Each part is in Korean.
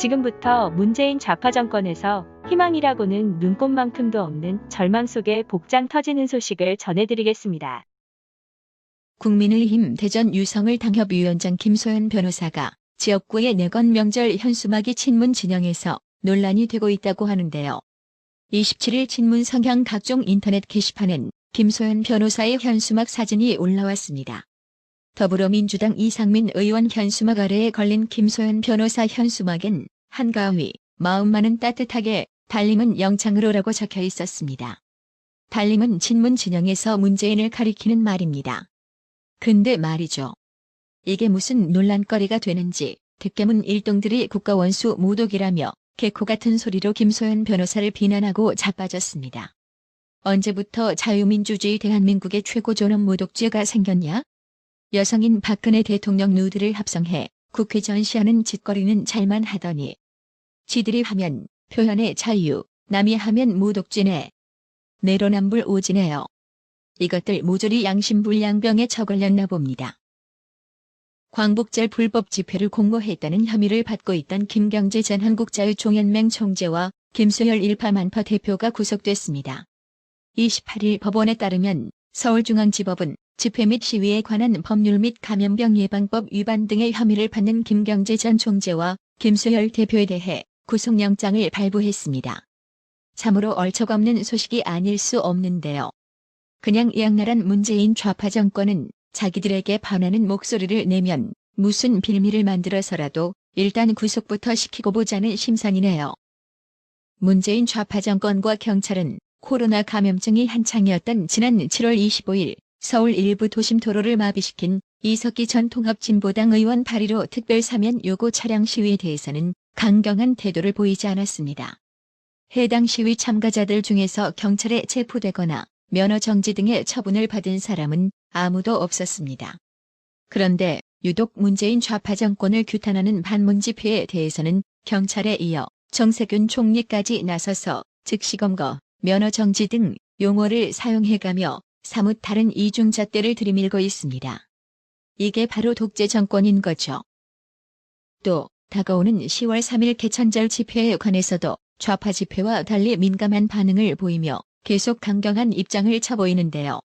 지금부터 문재인 좌파 정권에서 희망이라고는 눈꼽만큼도 없는 절망 속에 복장 터지는 소식을 전해드리겠습니다. 국민의힘 대전 유성을 당협위원장 김소연 변호사가 지역구의 내건 명절 현수막이 친문 진영에서 논란이 되고 있다고 하는데요. 27일 친문 성향 각종 인터넷 게시판엔 김소연 변호사의 현수막 사진이 올라왔습니다. 더불어민주당 이상민 의원 현수막 아래에 걸린 김소연 변호사 현수막엔 한가위, 마음만은 따뜻하게, 달림은 영창으로라고 적혀 있었습니다. 달림은 친문 진영에서 문재인을 가리키는 말입니다. 근데 말이죠. 이게 무슨 논란거리가 되는지 득개문 일동들이 국가원수 모독이라며 개코 같은 소리로 김소연 변호사를 비난하고 자빠졌습니다. 언제부터 자유민주주의 대한민국의 최고 존엄 모독죄가 생겼냐? 여성인 박근혜 대통령 누드를 합성해 국회 전시하는 짓거리는 잘만 하더니 지들이 하면 표현의 자유, 남이 하면 모독죄네. 내로남불 오지네요. 이것들 모조리 양심불량병에 처걸렸나 봅니다. 광복절 불법 집회를 공모했다는 혐의를 받고 있던 김경재 전 한국자유총연맹 총재와 김수열 일파만파 대표가 구속됐습니다. 28일 법원에 따르면 서울중앙지법은 집회 및 시위에 관한 법률 및 감염병 예방법 위반 등의 혐의를 받는 김경재 전 총재와 김수열 대표에 대해 구속영장을 발부했습니다. 참으로 얼척없는 소식이 아닐 수 없는데요. 그냥 양나란 문재인 좌파 정권은 자기들에게 반하는 목소리를 내면 무슨 빌미를 만들어서라도 일단 구속부터 시키고 보자는 심산이네요. 문재인 좌파 정권과 경찰은 코로나 감염증이 한창이었던 지난 7월 25일 서울 일부 도심 도로를 마비시킨 이석기 전 통합진보당 의원 발의로 특별사면 요구 차량 시위에 대해서는 강경한 태도를 보이지 않았습니다. 해당 시위 참가자들 중에서 경찰에 체포되거나 면허 정지 등의 처분을 받은 사람은 아무도 없었습니다. 그런데 유독 문재인 좌파 정권을 규탄하는 반문 집회에 대해서는 경찰에 이어 정세균 총리까지 나서서 즉시 검거, 면허 정지 등 용어를 사용해가며 사뭇 다른 이중잣대를 들이밀고 있습니다. 이게 바로 독재 정권인 거죠. 또 다가오는 10월 3일 개천절 집회에 관해서도 좌파 집회와 달리 민감한 반응을 보이며 계속 강경한 입장을 쳐보이는데요.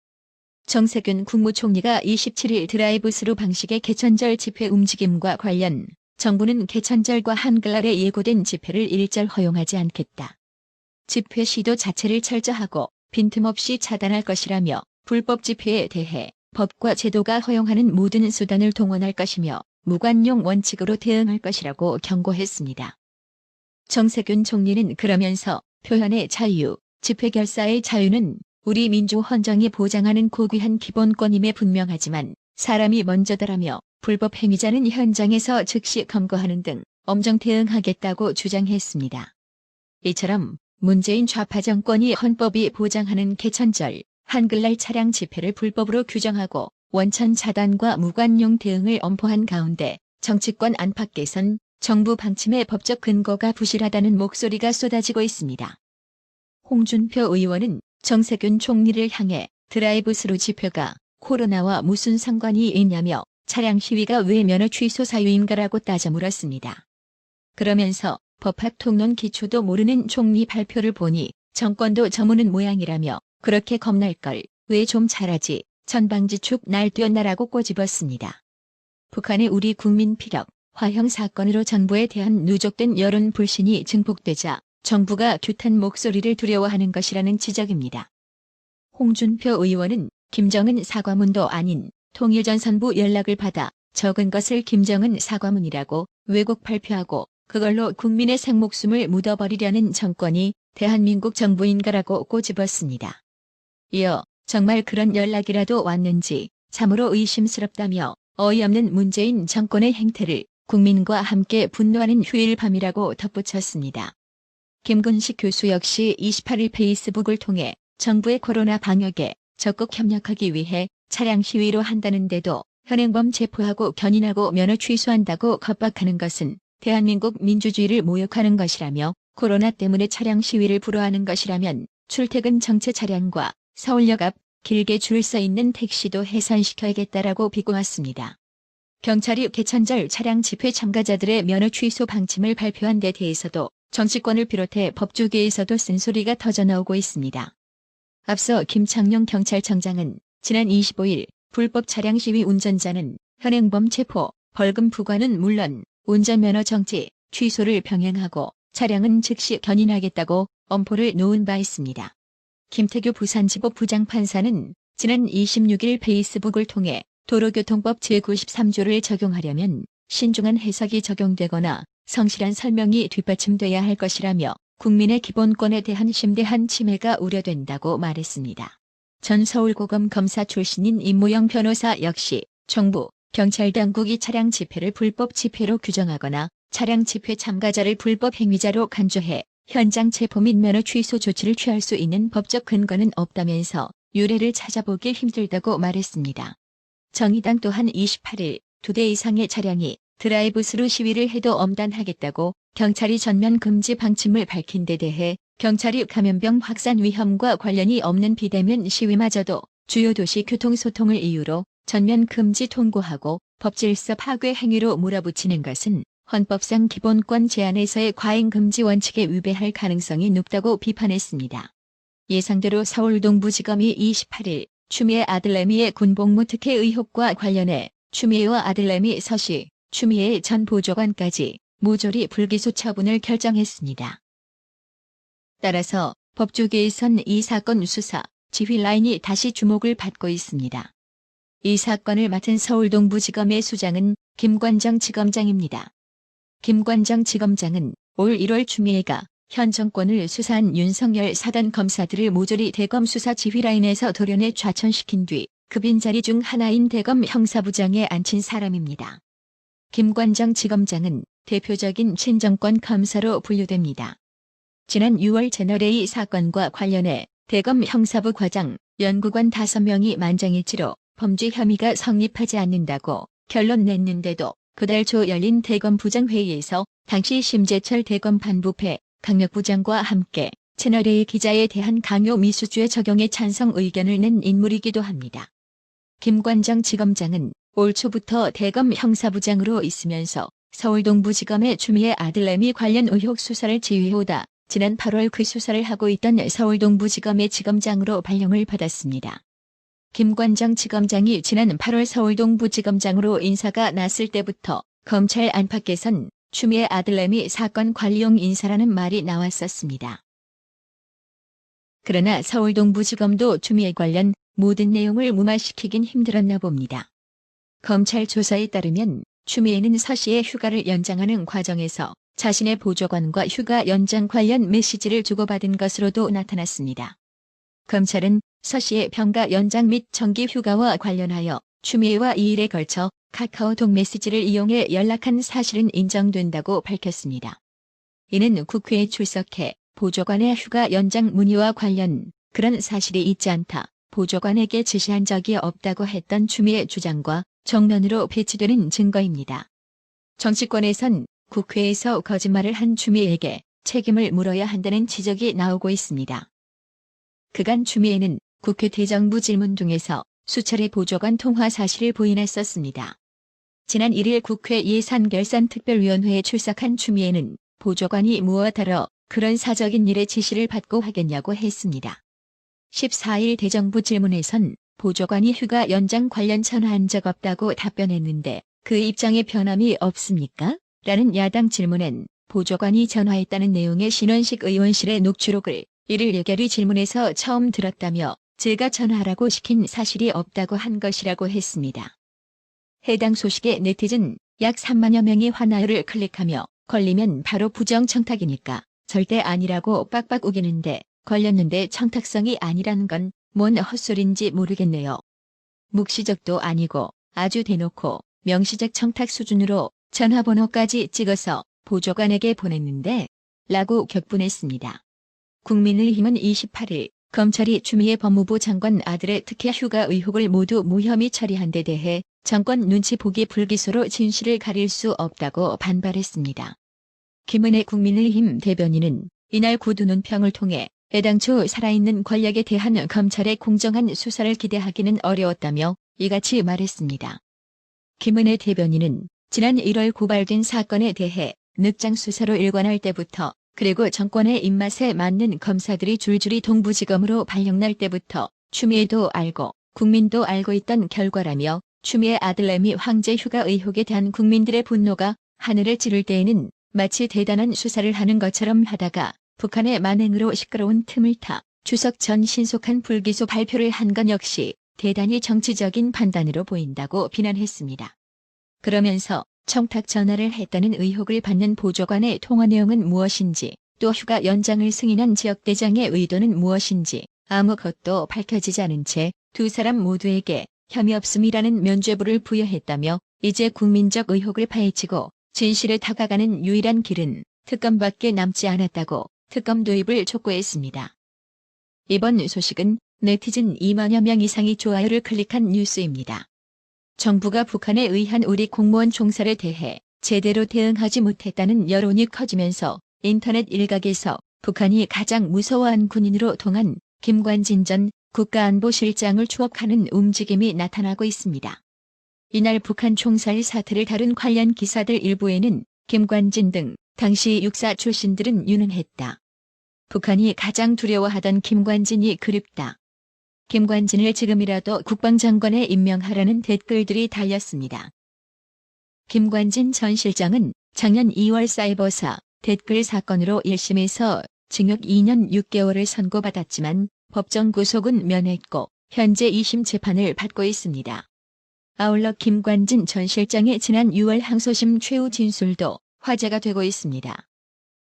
정세균 국무총리가 27일 드라이브스루 방식의 개천절 집회 움직임과 관련 정부는 개천절과 한글날에 예고된 집회를 일절 허용하지 않겠다. 집회 시도 자체를 철저하고 빈틈없이 차단할 것이라며 불법 집회에 대해 법과 제도가 허용하는 모든 수단을 동원할 것이며 무관용 원칙으로 대응할 것이라고 경고했습니다. 정세균 총리는 그러면서 표현의 자유, 집회 결사의 자유는 우리 민주 헌정이 보장하는 고귀한 기본권임에 분명하지만 사람이 먼저다라며 불법 행위자는 현장에서 즉시 검거하는 등 엄정 대응하겠다고 주장했습니다. 이처럼 문재인 좌파 정권이 헌법이 보장하는 개천절, 한글날 차량 집회를 불법으로 규정하고 원천 차단과 무관용 대응을 엄포한 가운데 정치권 안팎에선 정부 방침의 법적 근거가 부실하다는 목소리가 쏟아지고 있습니다. 홍준표 의원은 정세균 총리를 향해 드라이브스루 집회가 코로나와 무슨 상관이 있냐며 차량 시위가 왜 면허 취소 사유인가라고 따져 물었습니다. 그러면서 법학 통론 기초도 모르는 총리 발표를 보니 정권도 저무는 모양이라며 그렇게 겁날 걸 왜 좀 잘하지 전방지축 날뛰었나라고 꼬집었습니다. 북한의 우리 국민 피격, 화형 사건으로 정부에 대한 누적된 여론 불신이 증폭되자 정부가 규탄 목소리를 두려워하는 것이라는 지적입니다. 홍준표 의원은 김정은 사과문도 아닌 통일전선부 연락을 받아 적은 것을 김정은 사과문이라고 왜곡 발표하고 그걸로 국민의 생목숨을 묻어버리려는 정권이 대한민국 정부인가라고 꼬집었습니다. 이어 정말 그런 연락이라도 왔는지 참으로 의심스럽다며 어이없는 문재인 정권의 행태를 국민과 함께 분노하는 휴일 밤이라고 덧붙였습니다. 김근식 교수 역시 28일 페이스북을 통해 정부의 코로나 방역에 적극 협력하기 위해 차량 시위로 한다는데도 현행범 체포하고 견인하고 면허 취소한다고 겁박하는 것은 대한민국 민주주의를 모욕하는 것이라며 코로나 때문에 차량 시위를 불허하는 것이라면 출퇴근 정체 차량과 서울역 앞 길게 줄 서 있는 택시도 해산시켜야겠다라고 비꼬았습니다. 경찰이 개천절 차량 집회 참가자들의 면허 취소 방침을 발표한 데 대해서도 정치권을 비롯해 법조계에서도 쓴소리가 터져나오고 있습니다. 앞서 김창룡 경찰청장은 지난 25일 불법 차량 시위 운전자는 현행범 체포, 벌금 부과는 물론 운전면허 정지, 취소를 병행하고 차량은 즉시 견인하겠다고 엄포를 놓은 바 있습니다. 김태규 부산지법 부장판사는 지난 26일 페이스북을 통해 도로교통법 제93조를 적용하려면 신중한 해석이 적용되거나 성실한 설명이 뒷받침돼야 할 것이라며 국민의 기본권에 대한 심대한 침해가 우려된다고 말했습니다. 전 서울고검 검사 출신인 임무영 변호사 역시 정부, 경찰 당국이 차량 집회를 불법 집회로 규정하거나 차량 집회 참가자를 불법 행위자로 간주해 현장 체포 및 면허 취소 조치를 취할 수 있는 법적 근거는 없다면서 유례를 찾아보기 힘들다고 말했습니다. 정의당 또한 28일 2대 이상의 차량이 드라이브스루 시위를 해도 엄단하겠다고 경찰이 전면 금지 방침을 밝힌 데 대해 경찰이 감염병 확산 위험과 관련이 없는 비대면 시위마저도 주요 도시 교통소통을 이유로 전면 금지 통고하고 법질서 파괴 행위로 몰아붙이는 것은 헌법상 기본권 제한에서의 과잉 금지 원칙에 위배할 가능성이 높다고 비판했습니다. 예상대로 서울 동부지검이 28일 추미애 아들 레미의 군복무 특혜 의혹과 관련해 추미애와 아들 레미 서씨, 추미애의 전 보좌관까지 모조리 불기소 처분을 결정했습니다. 따라서 법조계에선 이 사건 수사, 지휘 라인이 다시 주목을 받고 있습니다. 이 사건을 맡은 서울 동부지검의 수장은 김관정 지검장입니다. 김관정 지검장은 올 1월 추미애가 현 정권을 수사한 윤석열 사단 검사들을 모조리 대검 수사 지휘 라인에서 돌연해 좌천시킨 뒤 그 빈자리 중 하나인 대검 형사부장에 앉힌 사람입니다. 김관정 지검장은 대표적인 친정권 검사로 분류됩니다. 지난 6월 채널A 사건과 관련해 대검 형사부 과장, 연구관 5명이 만장일치로 범죄 혐의가 성립하지 않는다고 결론 냈는데도 그달 초 열린 대검 부장회의에서 당시 심재철 대검 반부패 강력부장과 함께 채널A 기자에 대한 강요 미수죄 적용에 찬성 의견을 낸 인물이기도 합니다. 김관정 지검장은 올 초부터 대검 형사부장으로 있으면서 서울 동부지검의 추미애 아들 레미 관련 의혹 수사를 지휘해오다 지난 8월 그 수사를 하고 있던 서울 동부지검의 지검장으로 발령을 받았습니다. 김관정 지검장이 지난 8월 서울 동부지검장으로 인사가 났을 때부터 검찰 안팎에선 추미애 아들 레미 사건 관리용 인사라는 말이 나왔었습니다. 그러나 서울 동부지검도 추미애 관련 모든 내용을 무마시키긴 힘들었나 봅니다. 검찰 조사에 따르면 추미애는 서씨의 휴가를 연장하는 과정에서 자신의 보좌관과 휴가 연장 관련 메시지를 주고받은 것으로도 나타났습니다. 검찰은 서씨의 병가 연장 및 정기 휴가와 관련하여 추미애와 2일에 걸쳐 카카오톡 메시지를 이용해 연락한 사실은 인정된다고 밝혔습니다. 이는 국회에 출석해 보좌관의 휴가 연장 문의와 관련 그런 사실이 있지 않다. 보좌관에게 지시한 적이 없다고 했던 추미애 주장과 정면으로 배치되는 증거입니다. 정치권에선 국회에서 거짓말을 한 추미애에게 책임을 물어야 한다는 지적이 나오고 있습니다. 그간 추미애는 국회 대정부 질문 등에서 수차례 보좌관 통화 사실을 부인했었습니다. 지난 1일 국회 예산결산특별위원회에 출석한 추미애는 보좌관이 무엇하러 그런 사적인 일에 지시를 받고 하겠냐고 했습니다. 14일 대정부 질문에선 보좌관이 휴가 연장 관련 전화한 적 없다고 답변했는데 그 입장에 변함이 없습니까? 라는 야당 질문엔 보좌관이 전화했다는 내용의 신원식 의원실의 녹취록을 1일 예결위 질문에서 처음 들었다며 제가 전화하라고 시킨 사실이 없다고 한 것이라고 했습니다. 해당 소식에 네티즌 약 3만여 명이 화나요를 클릭하며 걸리면 바로 부정청탁이니까 절대 아니라고 빡빡 우기는데 걸렸는데 청탁성이 아니란 건 뭔 헛소린지 모르겠네요. 묵시적도 아니고 아주 대놓고 명시적 청탁 수준으로 전화번호까지 찍어서 보좌관에게 보냈는데 라고 격분했습니다. 국민의힘은 28일 검찰이 추미애 법무부 장관 아들의 특혜 휴가 의혹을 모두 무혐의 처리한 데 대해 정권 눈치 보기 불기소로 진실을 가릴 수 없다고 반발했습니다. 김은혜 국민의힘 대변인은 이날 구두 논평을 통해 애당초 살아있는 권력에 대한 검찰의 공정한 수사를 기대하기는 어려웠다며 이같이 말했습니다. 김은혜 대변인은 지난 1월 고발된 사건에 대해 늑장 수사로 일관할 때부터 그리고 정권의 입맛에 맞는 검사들이 줄줄이 동부지검으로 발령날 때부터 추미애도 알고 국민도 알고 있던 결과라며 추미애 아들내미 황제 휴가 의혹에 대한 국민들의 분노가 하늘을 찌를 때에는 마치 대단한 수사를 하는 것처럼 하다가 북한의 만행으로 시끄러운 틈을 타 추석 전 신속한 불기소 발표를 한 건 역시 대단히 정치적인 판단으로 보인다고 비난했습니다. 그러면서 청탁 전화를 했다는 의혹을 받는 보좌관의 통화 내용은 무엇인지 또 휴가 연장을 승인한 지역대장의 의도는 무엇인지 아무것도 밝혀지지 않은 채 두 사람 모두에게 혐의 없음이라는 면죄부를 부여했다며 이제 국민적 의혹을 파헤치고 진실에 다가가는 유일한 길은 특검밖에 남지 않았다고 특검 도입을 촉구했습니다. 이번 소식은 네티즌 2만여 명 이상이 좋아요를 클릭한 뉴스입니다. 정부가 북한에 의한 우리 공무원 총살에 대해 제대로 대응하지 못했다는 여론이 커지면서 인터넷 일각에서 북한이 가장 무서워한 군인으로 통한 김관진 전 국가안보실장을 추억하는 움직임이 나타나고 있습니다. 이날 북한 총살 사태를 다룬 관련 기사들 일부에는 김관진 등 당시 육사 출신들은 유능했다. 북한이 가장 두려워하던 김관진이 그립다. 김관진을 지금이라도 국방장관에 임명하라는 댓글들이 달렸습니다. 김관진 전 실장은 작년 2월 사이버사 댓글 사건으로 1심에서 징역 2년 6개월을 선고받았지만 법정 구속은 면했고 현재 2심 재판을 받고 있습니다. 아울러 김관진 전 실장의 지난 6월 항소심 최후 진술도 화제가 되고 있습니다.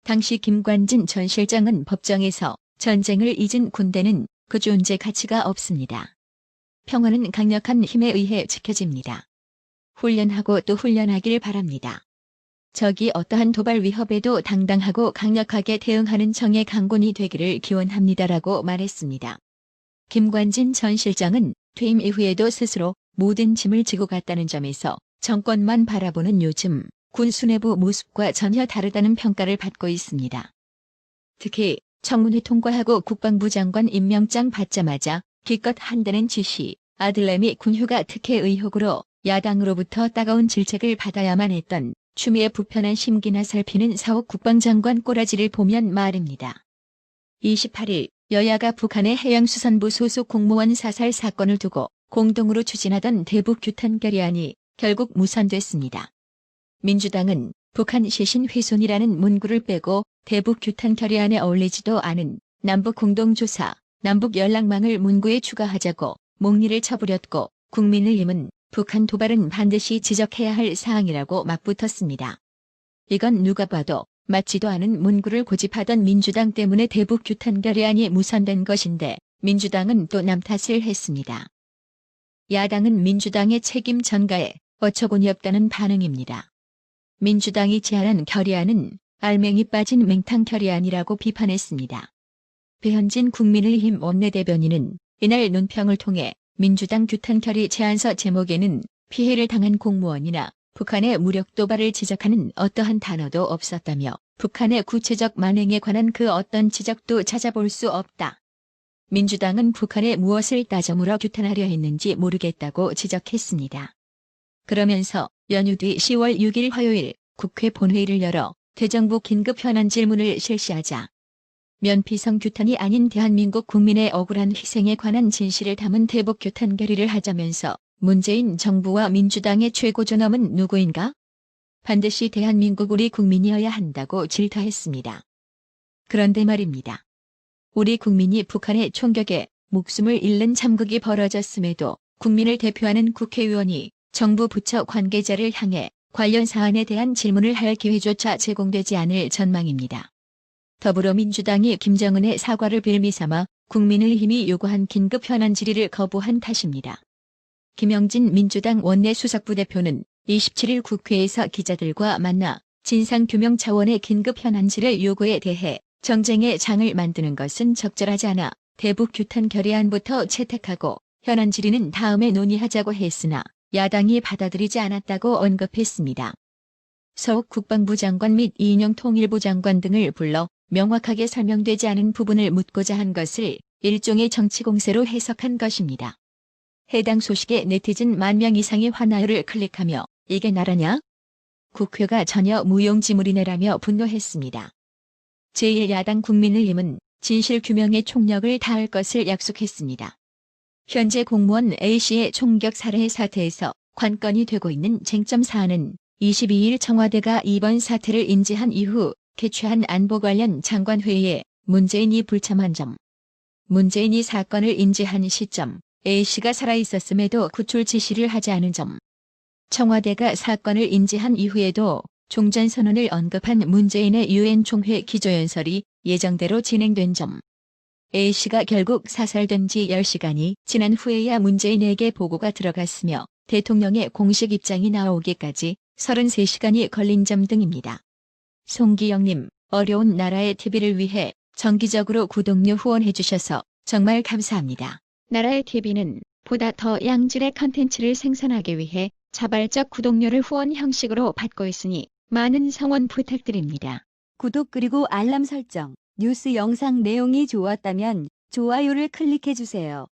당시 김관진 전 실장은 법정에서 전쟁을 잊은 군대는 그 존재 가치가 없습니다. 평화는 강력한 힘에 의해 지켜집니다. 훈련하고 또 훈련하길 바랍니다. 적이 어떠한 도발 위협에도 당당하고 강력하게 대응하는 정의 강군이 되기를 기원합니다라고 말했습니다. 김관진 전 실장은 퇴임 이후에도 스스로 모든 짐을 지고 갔다는 점에서 정권만 바라보는 요즘 군 수뇌부 모습과 전혀 다르다는 평가를 받고 있습니다. 특히 청문회 통과하고 국방부 장관 임명장 받자마자 기껏 한다는 지시, 아들내미 군휴가 특혜 의혹으로 야당으로부터 따가운 질책을 받아야만 했던 추미애 부편한 심기나 살피는 사옥 국방장관 꼬라지를 보면 말입니다. 28일 여야가 북한의 해양수산부 소속 공무원 사살 사건을 두고 공동으로 추진하던 대북 규탄 결의안이 결국 무산됐습니다. 민주당은 북한 시신 훼손이라는 문구를 빼고 대북 규탄 결의안에 어울리지도 않은 남북 공동조사, 남북 연락망을 문구에 추가하자고 목리를 쳐부렸고 국민의힘은 북한 도발은 반드시 지적해야 할 사항이라고 맞붙었습니다. 이건 누가 봐도 맞지도 않은 문구를 고집하던 민주당 때문에 대북 규탄 결의안이 무산된 것인데 민주당은 또 남 탓을 했습니다. 야당은 민주당의 책임 전가에 어처구니 없다는 반응입니다. 민주당이 제안한 결의안은 알맹이 빠진 맹탕 결의안이라고 비판했습니다. 배현진 국민의힘 원내대변인은 이날 논평을 통해 민주당 규탄 결의 제안서 제목에는 피해를 당한 공무원이나 북한의 무력 도발을 지적하는 어떠한 단어도 없었다며 북한의 구체적 만행에 관한 그 어떤 지적도 찾아볼 수 없다. 민주당은 북한에 무엇을 따져 물어 규탄하려 했는지 모르겠다고 지적했습니다. 그러면서 연휴 뒤 10월 6일 화요일 국회 본회의를 열어 대정부 긴급 현안 질문을 실시하자 면피성 규탄이 아닌 대한민국 국민의 억울한 희생에 관한 진실을 담은 대북 규탄 결의를 하자면서 문재인 정부와 민주당의 최고 존엄은 누구인가? 반드시 대한민국 우리 국민이어야 한다고 질타했습니다. 그런데 말입니다. 우리 국민이 북한의 총격에 목숨을 잃는 참극이 벌어졌음에도 국민을 대표하는 국회의원이 정부 부처 관계자를 향해 관련 사안에 대한 질문을 할 기회조차 제공되지 않을 전망입니다. 더불어민주당이 김정은의 사과를 빌미삼아 국민의힘이 요구한 긴급 현안 질의를 거부한 탓입니다. 김영진 민주당 원내수석부대표는 27일 국회에서 기자들과 만나 진상규명 차원의 긴급 현안 질의 요구에 대해 정쟁의 장을 만드는 것은 적절하지 않아 대북 규탄 결의안부터 채택하고 현안 질의는 다음에 논의하자고 했으나 야당이 받아들이지 않았다고 언급했습니다. 서욱 국방부 장관 및 이인영 통일부 장관 등을 불러 명확하게 설명되지 않은 부분을 묻고자 한 것을 일종의 정치 공세로 해석한 것입니다. 해당 소식에 네티즌 10,000명 이상이 화나요를 클릭하며 이게 나라냐? 국회가 전혀 무용지물이네라며 분노했습니다. 제1야당 국민의힘은 진실규명에 총력을 다할 것을 약속했습니다. 현재 공무원 A씨의 총격 살해 사태에서 관건이 되고 있는 쟁점 사안은 22일 청와대가 이번 사태를 인지한 이후 개최한 안보 관련 장관회의에 문재인이 불참한 점, 문재인이 사건을 인지한 시점, A씨가 살아있었음에도 구출 지시를 하지 않은 점, 청와대가 사건을 인지한 이후에도 종전선언을 언급한 문재인의 유엔 총회 기조연설이 예정대로 진행된 점, A씨가 결국 사살된 지 10시간이 지난 후에야 문재인에게 보고가 들어갔으며 대통령의 공식 입장이 나오기까지 33시간이 걸린 점 등입니다. 송기영님, 어려운 나라의 TV를 위해 정기적으로 구독료 후원해주셔서 정말 감사합니다. 나라의 TV는 보다 더 양질의 컨텐츠를 생산하기 위해 자발적 구독료를 후원 형식으로 받고 있으니 많은 성원 부탁드립니다. 구독 그리고 알람 설정, 뉴스 영상 내용이 좋았다면 좋아요를 클릭해주세요.